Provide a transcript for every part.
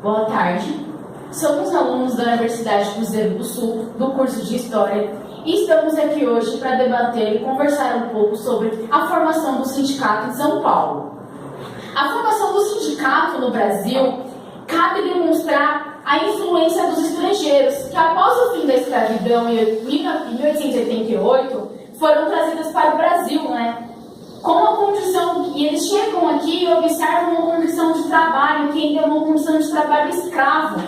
Boa tarde. Somos alunos da Universidade Cruzeiro do Sul, do curso de História, e estamos aqui hoje para debater e conversar um pouco sobre a formação do sindicato em São Paulo. A formação do sindicato no Brasil cabe demonstrar a influência dos estrangeiros, que após o fim da escravidão em 1888 foram trazidas para o Brasil, com a condição, e eles chegam aqui e observam uma condição de trabalho que ainda é uma condição de trabalho escravo.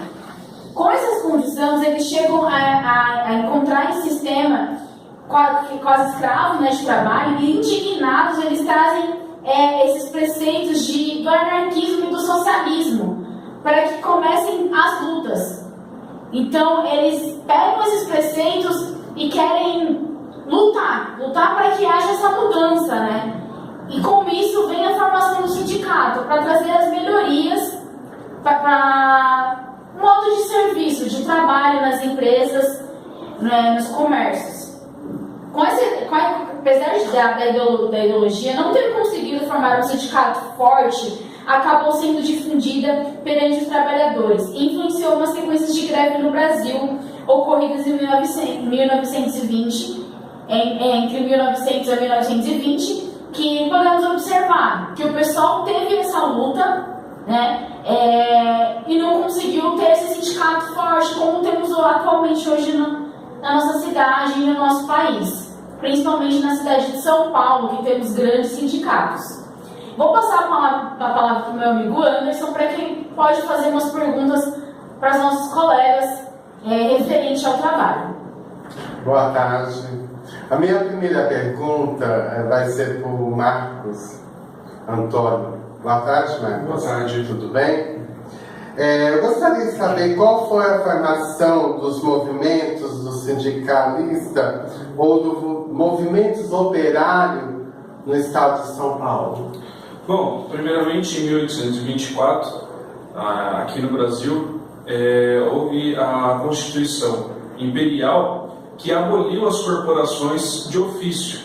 Com essas condições, eles chegam a encontrar esse sistema quase escravo de trabalho, e indignados eles trazem esses preceitos do anarquismo e do socialismo para que comecem as lutas. Então, eles pegam esses preceitos e querem lutar para que haja essa mudança, E com isso vem a formação do sindicato, para trazer as melhorias para modo de serviço, de trabalho nas empresas, nos comércios. Apesar da ideologia não ter conseguido formar um sindicato forte, acabou sendo difundida perante os trabalhadores e influenciou uma sequência de greve no Brasil, ocorridas em 1920, entre 1900 e 1920, que podemos observar que o pessoal teve essa luta, e não conseguiu ter esse sindicato forte como temos atualmente hoje na nossa cidade e no nosso país, principalmente na cidade de São Paulo, que temos grandes sindicatos. Vou passar a palavra para o meu amigo Anderson, para que ele pode fazer umas perguntas para os nossos colegas referente ao trabalho. Boa tarde. A minha primeira pergunta vai ser para o Marcos Antônio. Boa tarde, Marcos. Boa tarde. Tudo bem? Eu gostaria de saber qual foi a formação dos movimentos do sindicalista ou do movimentos operário no estado de São Paulo. Bom, primeiramente em 1824, aqui no Brasil, houve a Constituição Imperial que aboliu as corporações de ofício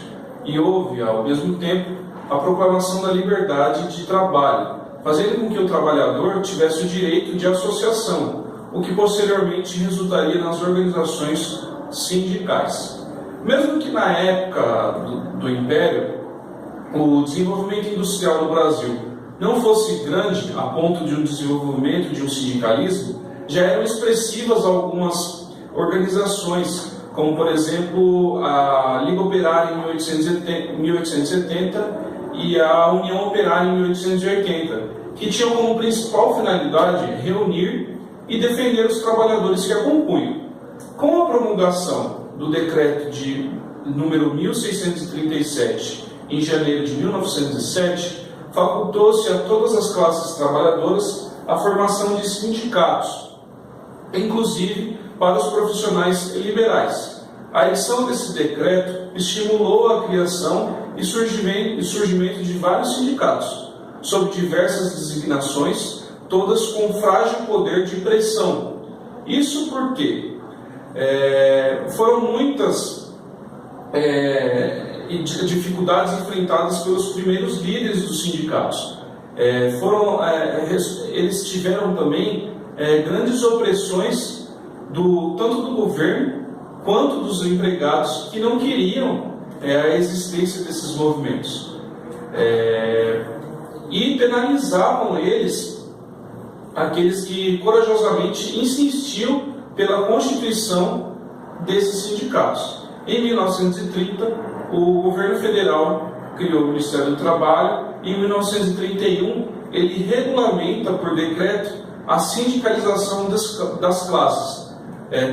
e houve, ao mesmo tempo, a proclamação da liberdade de trabalho, fazendo com que o trabalhador tivesse o direito de associação, o que posteriormente resultaria nas organizações sindicais. Mesmo que na época do Império, o desenvolvimento industrial no Brasil não fosse grande a ponto de um desenvolvimento de um sindicalismo, já eram expressivas algumas organizações, como por exemplo a Liga Operária em 1870 e a União Operária em 1880, que tinham como principal finalidade reunir e defender os trabalhadores que a compunham. Com a promulgação do decreto de número 1637, em janeiro de 1907, facultou-se a todas as classes trabalhadoras a formação de sindicatos, inclusive para os profissionais liberais. A edição desse decreto estimulou a criação e surgimento de vários sindicatos, sob diversas designações, todas com frágil poder de pressão. Isso porque foram muitas dificuldades enfrentadas pelos primeiros líderes dos sindicatos. Eles tiveram também grandes opressões tanto do governo quanto dos empregados, que não queriam a existência desses movimentos, e penalizavam aqueles que corajosamente insistiam pela constituição desses sindicatos. Em 1930, o governo federal criou o Ministério do Trabalho e em 1931 ele regulamenta por decreto a sindicalização das classes,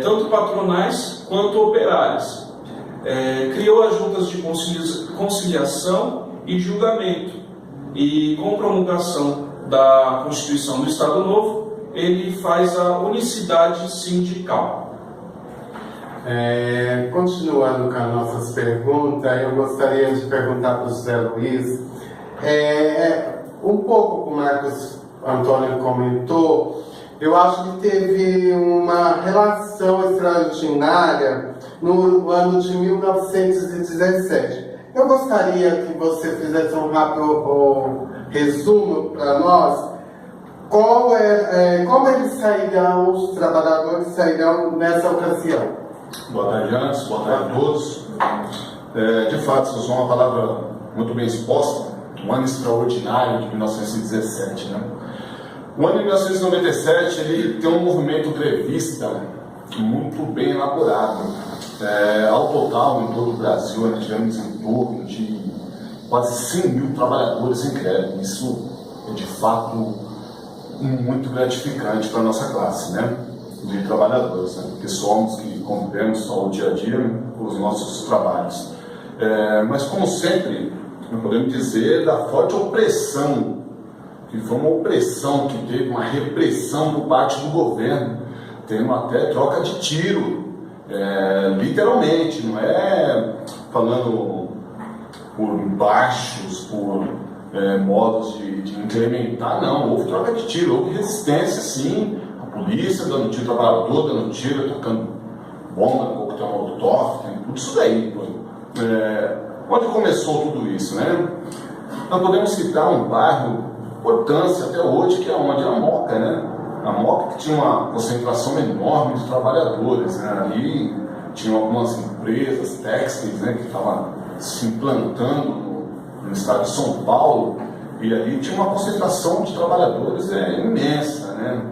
tanto patronais quanto operárias. Criou as juntas de conciliação e julgamento, e com promulgação da Constituição do Estado Novo, ele faz a unicidade sindical. Continuando com as nossas perguntas, eu gostaria de perguntar para o José Luiz, um pouco como o Marcos Antônio comentou, eu acho que teve uma relação extraordinária no ano de 1917. Eu gostaria que você fizesse um rápido resumo para nós como eles sairão, os trabalhadores sairão nessa ocasião? Boa tarde, Jantes. Boa tarde a todos. De fato, você usou uma palavra muito bem exposta, um ano extraordinário de 1917, né? O ano de 1997 ele tem um movimento grevista muito bem elaborado. Ao total, em todo o Brasil, nós tivemos em torno de quase 100 mil trabalhadores em greve. Isso é, de fato, muito gratificante para a nossa classe, né, de trabalhadores, né, porque somos que convivemos só o dia a dia com os nossos trabalhos. Mas, como sempre, não podemos dizer da forte opressão, que foi uma opressão que teve uma repressão por parte do governo, tendo até troca de tiro, literalmente, não é falando por baixos, por modos de incrementar, não, houve troca de tiro, houve resistência sim, a polícia dando tiro, o trabalhador dando tiro, tocando bomba, coquetel molotov, tudo isso daí. Onde começou tudo isso, né? Nós podemos citar um bairro de importância até hoje, que é onde? A Moca, né? A Moca, que tinha uma concentração enorme de trabalhadores, né? Ali tinham algumas empresas têxteis, né, que estavam se implantando no estado de São Paulo, e ali tinha uma concentração de trabalhadores imensa, né?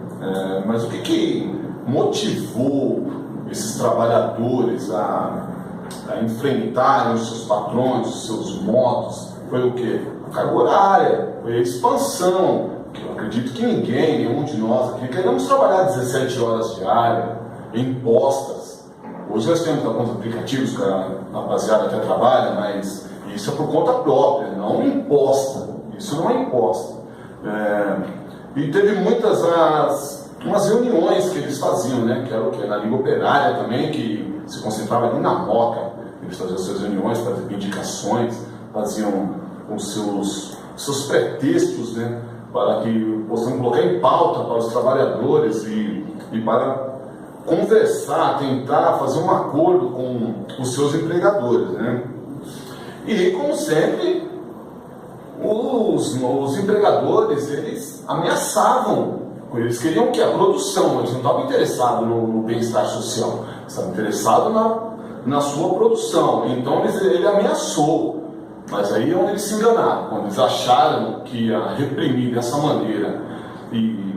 Mas o que motivou esses trabalhadores a enfrentarem os seus patrões, os seus modos? Foi o quê? A carga horária, foi a expansão, que eu acredito que nenhum de nós aqui queremos trabalhar 17 horas diárias, impostas. Hoje nós temos alguns aplicativos que a rapaziada até trabalha, mas isso é por conta própria, não imposta. Isso não é imposta. E teve muitas umas reuniões que eles faziam, né? Que era o quê? Na Liga Operária também, que se concentrava ali na Moca. Eles faziam suas reuniões, faziam indicações, faziam os seus pretextos, né? Para que possam colocar em pauta para os trabalhadores e para conversar, tentar fazer um acordo com os seus empregadores, né? E, como sempre, os empregadores, eles ameaçavam, eles queriam que a produção, eles não estavam interessados no bem-estar social, eles estavam interessados na sua produção. Então ele ameaçou, mas aí é onde eles se enganaram, quando eles acharam que ia reprimir dessa maneira e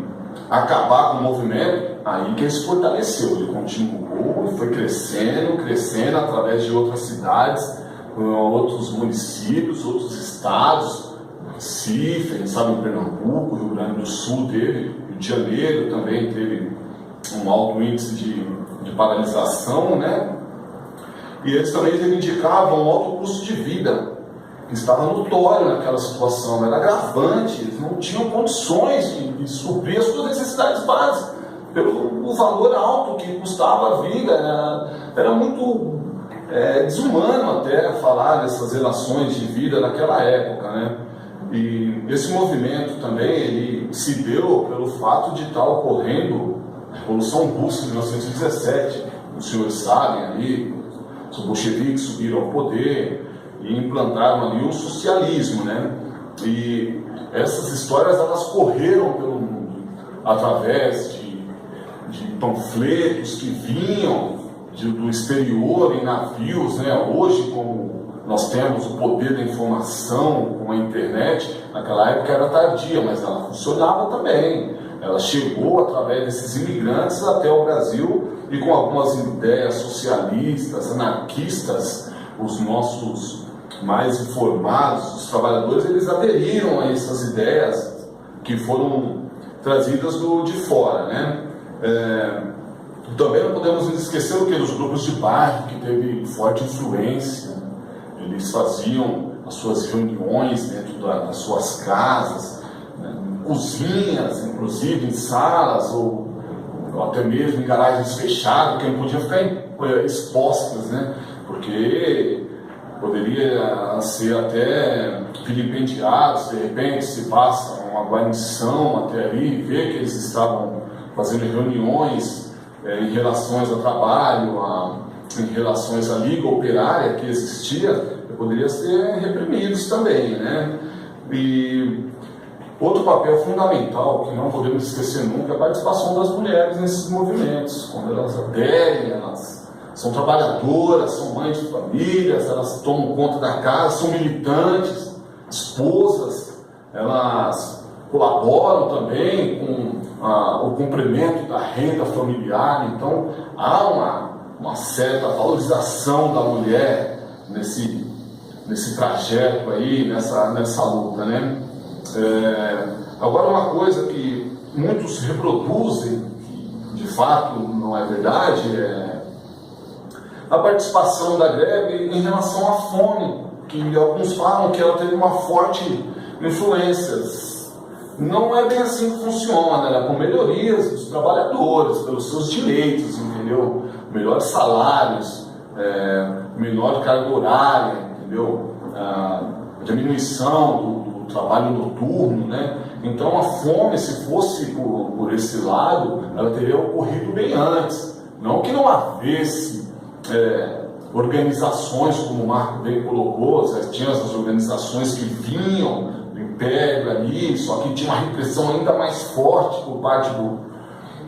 acabar com o movimento, aí que ele se fortaleceu, ele continuou e foi crescendo através de outras cidades, outros municípios, outros estados, Recife, ele sabe, em Pernambuco, Rio Grande do Sul teve, Rio de Janeiro também teve um alto índice de paralisação, né? E eles também reivindicavam um alto custo de vida, que estava notório naquela situação, era agravante, eles não tinham condições de suprir as suas necessidades básicas, pelo valor alto que custava a vida, era muito desumano até falar dessas relações de vida naquela época, né? E esse movimento também, ele se deu pelo fato de estar ocorrendo a Revolução Russa de 1917, os senhores sabem ali, os bolcheviques subiram ao poder e implantaram ali o socialismo, né? E essas histórias, elas correram pelo mundo, através de panfletos que vinham do exterior em navios, né? Hoje, como nós temos o poder da informação com a internet, naquela época era tardia, mas ela funcionava também. Ela chegou através desses imigrantes até o Brasil e com algumas ideias socialistas, anarquistas, os nossos mais informados, os trabalhadores, eles aderiram a essas ideias que foram trazidas de fora, né? Também não podemos esquecer o que dos grupos de bairro, que teve forte influência. Eles faziam as suas reuniões dentro das suas casas, né, cozinhas, inclusive em salas, ou até mesmo em garagens fechadas, que não podiam ficar expostas, né, porque poderia ser até vilipendiados. De repente se passa uma guarnição até ali e vê que eles estavam fazendo reuniões em relações ao trabalho, em relações à liga operária que existia, poderia ser reprimidos também, né? E Outro papel fundamental, que não podemos esquecer nunca, é a participação das mulheres nesses movimentos. Quando elas aderem, elas são trabalhadoras, são mães de famílias, elas tomam conta da casa, são militantes, esposas, elas colaboram também com o cumprimento da renda familiar. Então, há uma certa valorização da mulher nesse trajeto aí, nessa luta, né? Agora, uma coisa que muitos reproduzem, que de fato não é verdade, é a participação da greve em relação à fome, que alguns falam que ela teve uma forte influência. Não é bem assim que funciona, né? Com melhorias dos trabalhadores, pelos seus direitos, entendeu? Melhores salários, menor carga horária, entendeu? Diminuição do trabalho noturno, né? Então a fome, se fosse por esse lado, ela teria ocorrido bem antes. Não que não havesse organizações, como o Marco bem colocou, tinha as organizações que vinham do Império ali, só que tinha uma repressão ainda mais forte por parte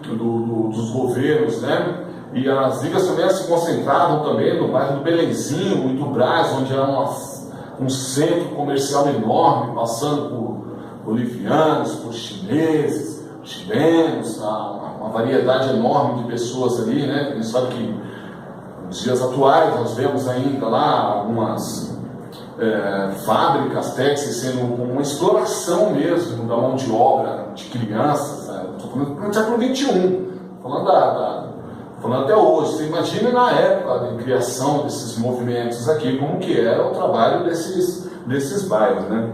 dos governos, né? E as ligas também se concentravam também no bairro do Belenzinho, muito Brás, onde era um centro comercial enorme, passando por bolivianos, por chineses, chilenos, uma variedade enorme de pessoas ali, né? A gente sabe que nos dias atuais nós vemos ainda lá algumas fábricas têxteis sendo uma exploração mesmo da mão de obra de crianças. Estou falando do século XXI, falando até hoje. Você imagina na época de criação desses movimentos aqui, como que era o trabalho desses bairros, né?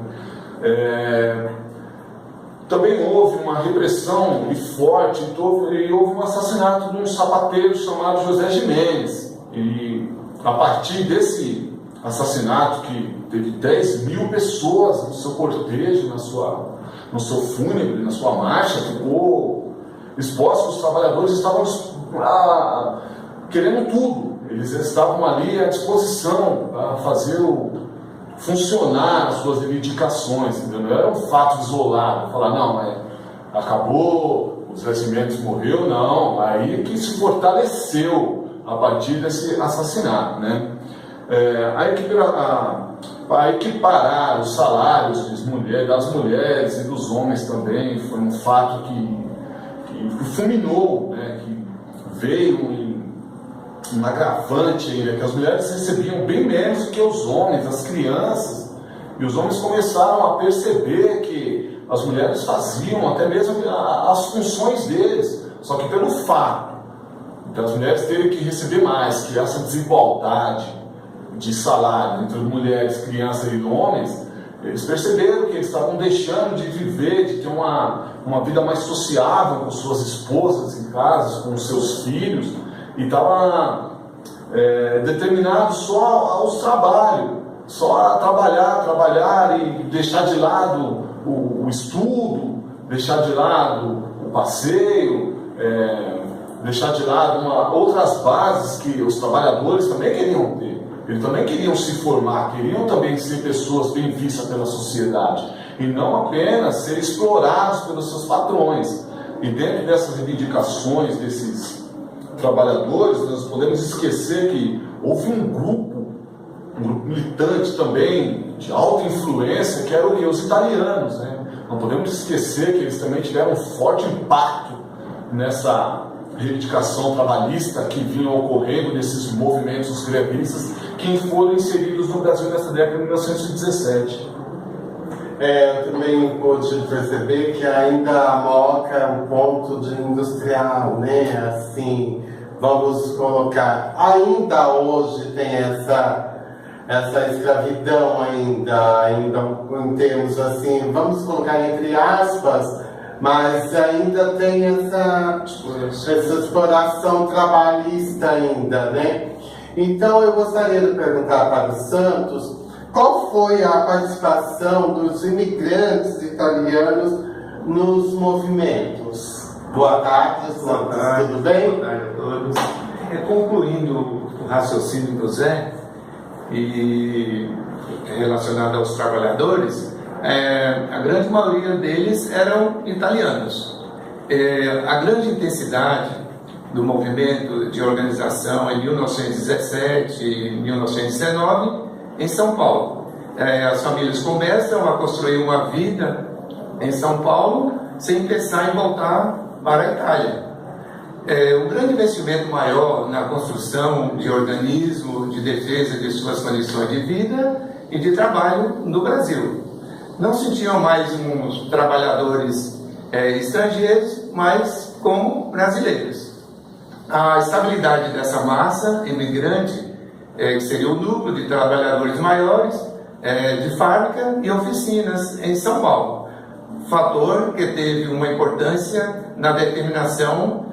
Também houve uma repressão forte, e houve um assassinato de um sapateiro chamado José Jimenez. E a partir desse assassinato, que teve 10 mil pessoas no seu cortejo, no seu fúnebre, na sua marcha, ficou exposto. Os trabalhadores estavam querendo tudo, eles estavam ali à disposição para fazer funcionar as suas reivindicações, entendeu? Não era um fato isolado, falar, não, acabou, os regimentos morreu, não, aí que se fortaleceu a partir desse assassinato, né? A equiparar os salários das mulheres e dos homens também foi um fato que fulminou, né? Que veio um agravante ainda, que as mulheres recebiam bem menos do que os homens, as crianças, e os homens começaram a perceber que as mulheres faziam até mesmo as funções deles, só que pelo fato das mulheres terem que receber mais, que essa desigualdade de salário entre mulheres, crianças e homens, eles perceberam que eles estavam deixando de viver, de ter uma vida mais sociável com suas esposas em casa, com seus filhos, e estava determinado só aos trabalhos, só a trabalhar e deixar de lado o estudo, deixar de lado o passeio, deixar de lado outras bases que os trabalhadores também queriam ter. Eles também queriam se formar, queriam também ser pessoas bem vistas pela sociedade, e não apenas ser explorados pelos seus patrões. E dentro dessas reivindicações desses trabalhadores, nós podemos esquecer que houve um grupo militante também, de alta influência, que eram os italianos, né? Não podemos esquecer que eles também tiveram um forte impacto nessa reivindicação trabalhista que vinha ocorrendo nesses movimentos grevistas que foram inseridos no Brasil nessa década de 1917. Eu também pude perceber que ainda a Moca é um ponto de industrial, né? Assim, vamos colocar, ainda hoje tem essa escravidão ainda em termos assim, vamos colocar entre aspas, mas ainda tem essa exploração trabalhista ainda, né? Então eu gostaria de perguntar para o Santos, qual foi a participação dos imigrantes italianos nos movimentos? Boa tarde, Santos, tudo bem? Boa tarde a todos. Concluindo o raciocínio do Zé, e relacionado aos trabalhadores, a grande maioria deles eram italianos. A grande intensidade do movimento de organização em 1917 e 1919 em São Paulo. As famílias começam a construir uma vida em São Paulo sem pensar em voltar para a Itália. O grande investimento maior na construção de organismo de defesa de suas condições de vida e de trabalho no Brasil. Não se tinham mais uns trabalhadores estrangeiros, mas como brasileiros. A estabilidade dessa massa imigrante, que seria o núcleo de trabalhadores maiores, de fábrica e oficinas em São Paulo. Fator que teve uma importância na determinação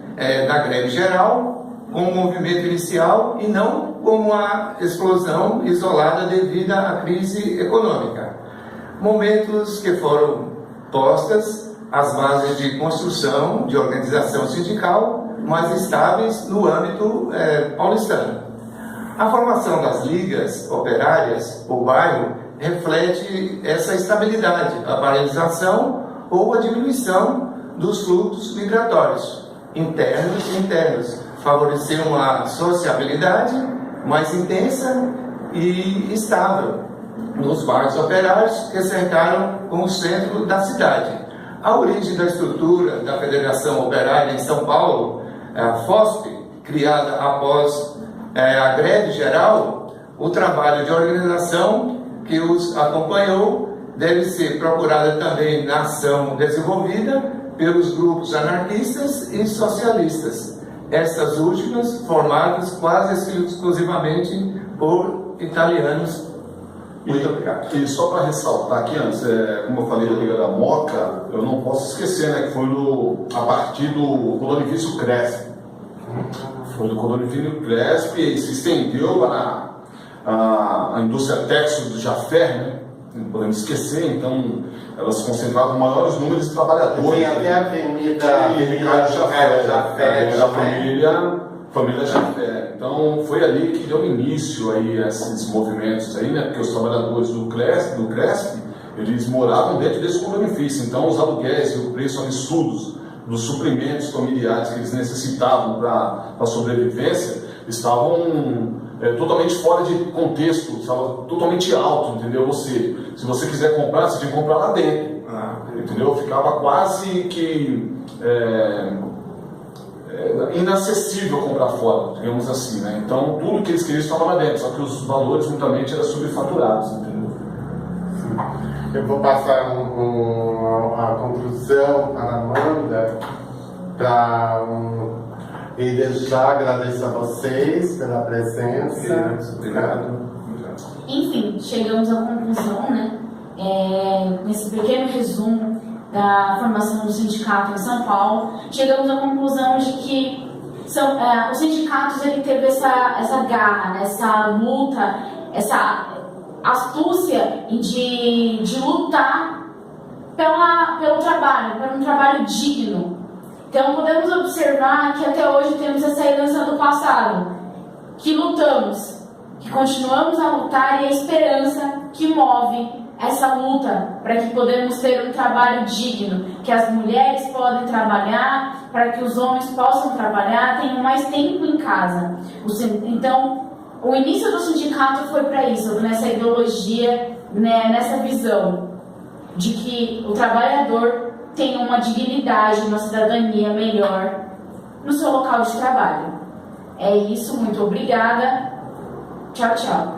da greve geral, como movimento inicial e não como a explosão isolada devido à crise econômica. Momentos que foram postas as bases de construção de organização sindical mais estáveis no âmbito paulistano. A formação das ligas operárias, o bairro, reflete essa estabilidade, a paralisação ou a diminuição dos fluxos migratórios, internos e internos, favorecer uma sociabilidade mais intensa e estável nos bairros operários que cercaram o centro da cidade. A origem da estrutura da Federação Operária em São Paulo, a FOSP, criada após a greve geral, o trabalho de organização que os acompanhou deve ser procurada também na ação desenvolvida pelos grupos anarquistas e socialistas, essas últimas formadas quase exclusivamente por italianos. Muito obrigado. E só para ressaltar aqui antes, como eu falei da Liga da Moca, eu não posso esquecer, né, que foi a partir do Clodovil Crespi. Foi do Clodovil Crespi e se estendeu para a indústria têxtil do Jafé, né? Não podemos esquecer, então elas concentravam maiores números de trabalhadores. Tem até a Avenida Jafé, da família Jafé. Então foi ali que deu início aí a esses movimentos aí, né? Porque os trabalhadores do Crespi, eles moravam dentro desse condomínio. Então os aluguéis e o preço absurdos dos suprimentos familiares que eles necessitavam para a sobrevivência estavam totalmente fora de contexto, estava totalmente alto, entendeu? Se você quiser comprar, você tinha que comprar lá dentro, entendeu? Ficava quase que inacessível comprar fora, digamos assim, né? Então tudo que eles queriam estava lá dentro, só que os valores muitamente eram subfaturados, entendeu? Eu vou passar a conclusão para a Amanda, e desde já agradeço a vocês pela presença. Obrigado. Enfim, chegamos à conclusão, né? Nesse pequeno resumo da formação do sindicato em São Paulo, chegamos à conclusão de que os sindicatos ele teve essa garra, né? Essa luta, essa astúcia de lutar pelo trabalho, por um trabalho digno. Então podemos observar que até hoje temos essa herança do passado, que lutamos, que continuamos a lutar, e a esperança que move essa luta para que podemos ter um trabalho digno, que as mulheres podem trabalhar, para que os homens possam trabalhar, tenham mais tempo em casa. Então, o início do sindicato foi para isso, nessa ideologia, né, nessa visão de que o trabalhador tem uma dignidade, uma cidadania melhor no seu local de trabalho. É isso, muito obrigada. Tchau, tchau.